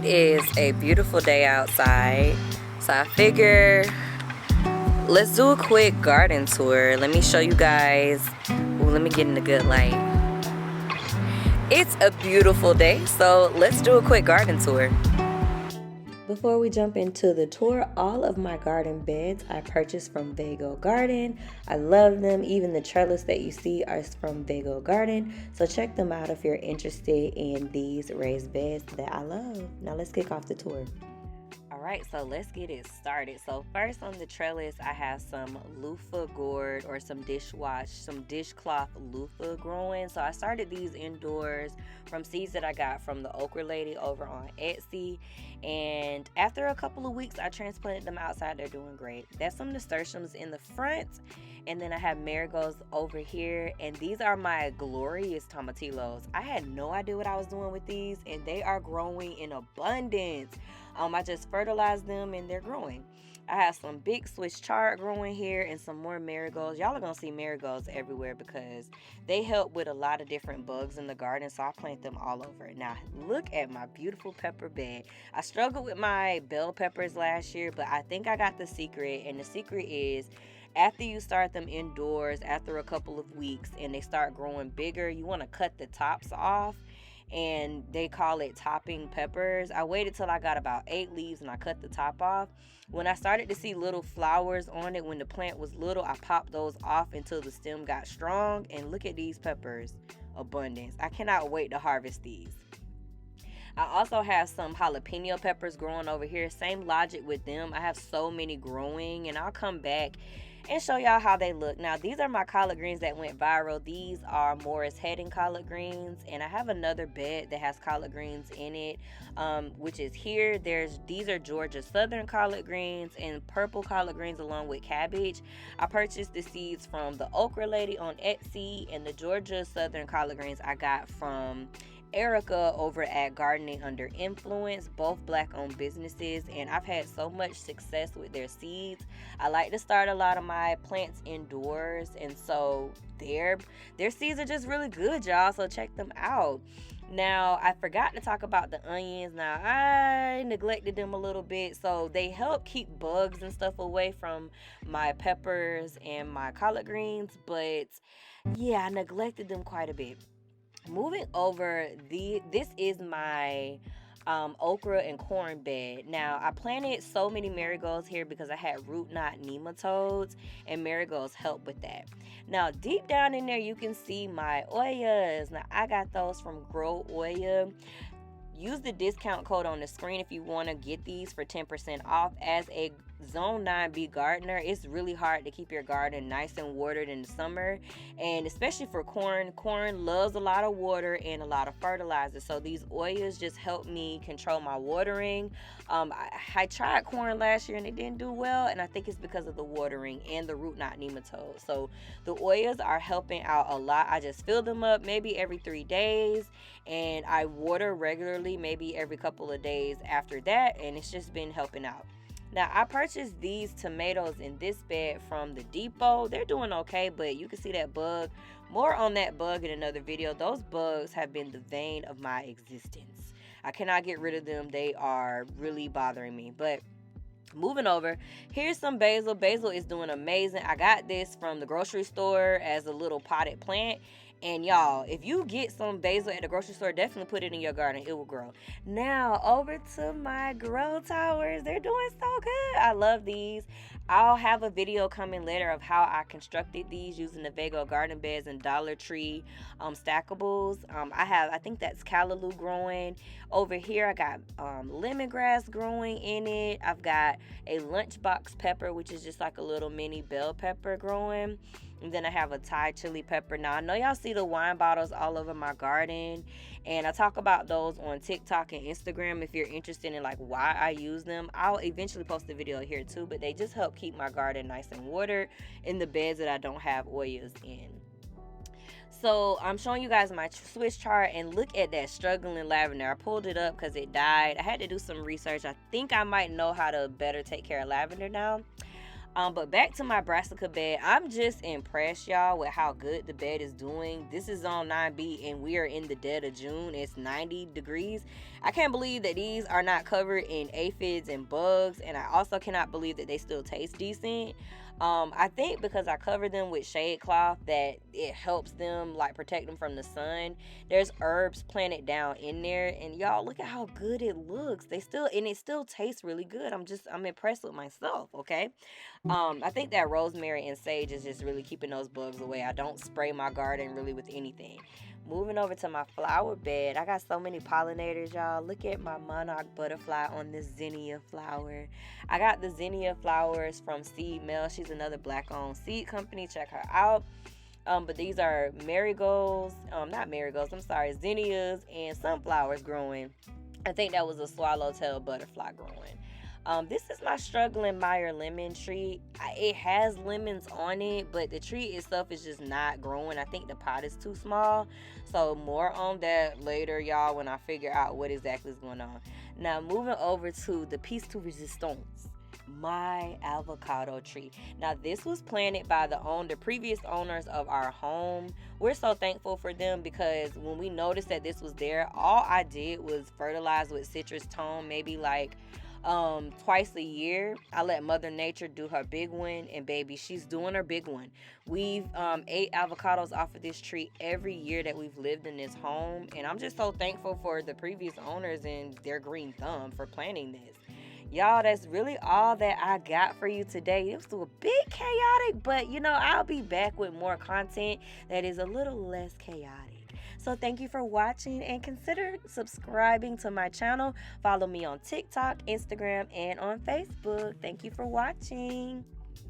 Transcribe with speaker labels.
Speaker 1: It is a beautiful day outside, so I figure let's do a quick garden tour. Let me show you guys. Ooh, let me get in a good light. It's a beautiful day, so let's do a quick garden tour. Before we jump into the tour, all of my garden beds I purchased from Basil Garden. I love them. Even the trellis that you see are from Basil Garden. So check them out if you're interested in these raised beds that I love. Now let's kick off the tour. Alright, so let's get it started. So first on the trellis, I have some loofah gourd or some dishcloth loofah growing. So I started these indoors from seeds that I got from the Okra lady over on Etsy. And after a couple of weeks, I transplanted them outside. They're doing great. That's some nasturtiums in the front. And then I have marigolds over here. And these are my glorious tomatillos. I had no idea what I was doing with these, and they are growing in abundance. I just fertilized them and they're growing. I have some big Swiss chard growing here and some more marigolds. Y'all are going to see marigolds everywhere because they help with a lot of different bugs in the garden, so I plant them all over. Now, look at my beautiful pepper bed. I struggled with my bell peppers last year, but I think I got the secret, and the secret is after you start them indoors, after a couple of weeks, and they start growing bigger, you want to cut the tops off. And they call it topping peppers. I waited till I got about 8 leaves and I cut the top off. When I started to see little flowers on it when the plant was little, I popped those off until the stem got strong. And look at these peppers, abundance. I cannot wait to harvest these. I also have some jalapeno peppers growing over here. Same logic with them. I have so many growing, and I'll come back and show y'all how they look. Now, these are my collard greens that went viral. These are Morris Heading collard greens, and I have another bed that has collard greens in it, which is here. These are Georgia Southern collard greens and purple collard greens along with cabbage. I purchased the seeds from the Okra lady on Etsy, and the Georgia Southern collard greens I got from Erica over at Gardening Under Influence, both black-owned businesses, and I've had so much success with their seeds. I like to start a lot of my plants indoors, and so their seeds are just really good, y'all, so check them out. Now, I forgot to talk about the onions. Now, I neglected them a little bit, so they help keep bugs and stuff away from my peppers and my collard greens, but yeah, I neglected them quite a bit. Moving over, this is my okra and corn bed. Now, I planted so many marigolds here because I had root knot nematodes, and marigolds help with that. Now, deep down in there, you can see my oyas. Now, I got those from Grow Oya. Use the discount code on the screen if you want to get these for 10% off. As a Zone 9B gardener, it's really hard to keep your garden nice and watered in the summer, and especially for corn. Corn loves a lot of water and a lot of fertilizer, so these oyas just help me control my watering. I tried corn last year and it didn't do well, and I think it's because of the watering and the root knot nematode. So the oyas are helping out a lot. I just fill them up maybe every 3 days, and I water regularly maybe every couple of days after that, and it's just been helping out. Now, I purchased these tomatoes in this bed from the depot. They're doing okay, but you can see that bug. More on that bug in another video. Those bugs have been the bane of my existence. I cannot get rid of them. They are really bothering me. But moving over, here's some basil. Basil is doing amazing. I got this from the grocery store as a little potted plant. And y'all, if you get some basil at the grocery store, definitely put it in your garden. It will grow. Now, over to my grow towers. They're doing so good. I love these. I'll have a video coming later of how I constructed these using the Basil garden beds and Dollar Tree stackables. I think that's callaloo growing. Over here, I got lemongrass growing in it. I've got a lunchbox pepper, which is just like a little mini bell pepper growing. And then I have a Thai chili pepper. Now, I know y'all see the wine bottles all over my garden, and I talk about those on TikTok and Instagram if you're interested in like why I use them. I'll eventually post a video here too, but they just help keep my garden nice and watered in the beds that I don't have oyas in. So I'm showing you guys my Swiss chart, and look at that struggling lavender. I pulled it up because it died. I had to do some research. I think I might know how to better take care of lavender now. But back to my brassica bed. I'm just impressed, y'all, with how good the bed is doing. This is on 9B and we are in the dead of June. It's 90 degrees. I can't believe that these are not covered in aphids and bugs, and I also cannot believe that they still taste decent. I think because I covered them with shade cloth that it helps them, like, protect them from the sun. There's herbs planted down in there, and y'all, look at how good it looks. It still tastes really good. I'm impressed with myself, okay? I think that rosemary and sage is just really keeping those bugs away. I don't spray my garden really with anything. Moving over to my flower bed, I got so many pollinators, y'all. Look at my monarch butterfly on this zinnia flower. I got the zinnia flowers from Seed Mail. She's another black-owned seed company. Check her out. But these are marigolds, not marigolds, I'm sorry, zinnias and sunflowers growing. I think that was a swallowtail butterfly growing. This is my struggling Meyer lemon tree. It has lemons on it, but the tree itself is just not growing. I think the pot is too small. So more on that later, y'all, when I figure out what exactly is going on. Now, moving over to the piece de resistance, my avocado tree. Now, this was planted by the previous owners of our home. We're so thankful for them because when we noticed that this was there, all I did was fertilize with citrus tone, maybe like twice a year. I let Mother Nature do her big one, and baby, she's doing her big one. We've ate avocados off of this tree every year that we've lived in this home, and I'm just so thankful for the previous owners and their green thumb for planting this. Y'all, that's really all that I got for you today. It was a bit chaotic, but I'll be back with more content that is a little less chaotic. So thank you for watching, and consider subscribing to my channel. Follow me on TikTok, Instagram, and on Facebook. Thank you for watching.